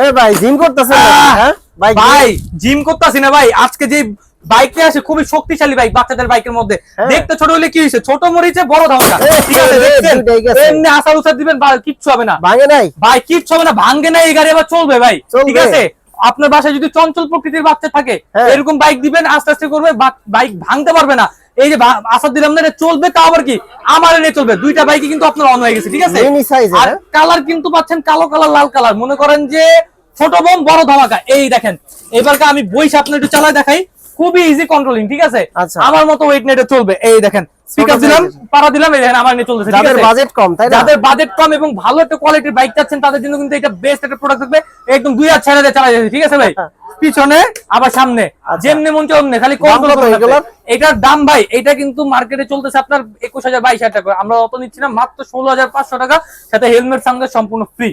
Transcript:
এ ভাই জিম করতেছেন হ্যাঁ ভাই জিম করতেছি না ভাই, আজকে যে বাইকে আসে খুবই শক্তিশালী বাইক, বাচ্চাদের বাইকের মধ্যে দেখতে ছোট হলে কি হয়েছে, ছোট মরিচে বড় ধামাকা। ঠিক আছে, দেখছেন এমনি আসার উসার দিবেন কিচ্ছু হবে না, ভাঙে নাই ভাই কিচ্ছু হবে না, ভাঙে না, এই গাড়ি আবার চলবে ভাই। ঠিক আছে, আপনার বাসায় যদি চঞ্চল প্রকৃতির বাচ্চা থাকে এরকম বাইক দিবেন, আস্তে আস্তে করবে, বাইক ভাঙতে পারবে না। এই যে আসার দিলাম না, এটা চলবে, তাও আবার কি আমার এনে চলবে। দুইটা বাইকই কিন্তু আপনার অন হয়ে গেছে। ঠিক আছে, আর কালার কিন্তু পাচ্ছেন কালো কালার, লাল কালার, মনে করেন যে ছোট বোম বড় ধামাকা। এই দেখেন এবার আমি বইসা আপনার একটু চালায় দেখাই, খুবই ইজি কন্ট্রোলিং। ঠিক আছে, আমার মতো ওয়েট নেটে চলবে। এই দেখেন স্পিকার দিলাম, পাড়া দিলাম, এই দেখেন আমার নিয়ে চলতেছে। যাদের বাজেট কম, তাই না? যাদের বাজেট কম এবং ভালো একটা কোয়ালিটির বাইক চাচ্ছেন তাদের জন্য কিন্তু এটা বেস্ট একটা প্রোডাক্ট থাকবে। একদম 2 হাত ছেড়ে দিয়ে চালা যাবে। ঠিক আছে ভাই, পিছনে আবার সামনে যেমনি মন চায় খালি কন্ট্রোল করে। এটার দাম ভাই, এটা কিন্তু মার্কেটে চলতেছে আপনার 21,000 22,000 টাকা, আমরা অত নিচ্ছি না, মাত্র 16,500 টাকা, সাথে হেলমেট সঙ্গে সম্পূর্ণ ফ্রি।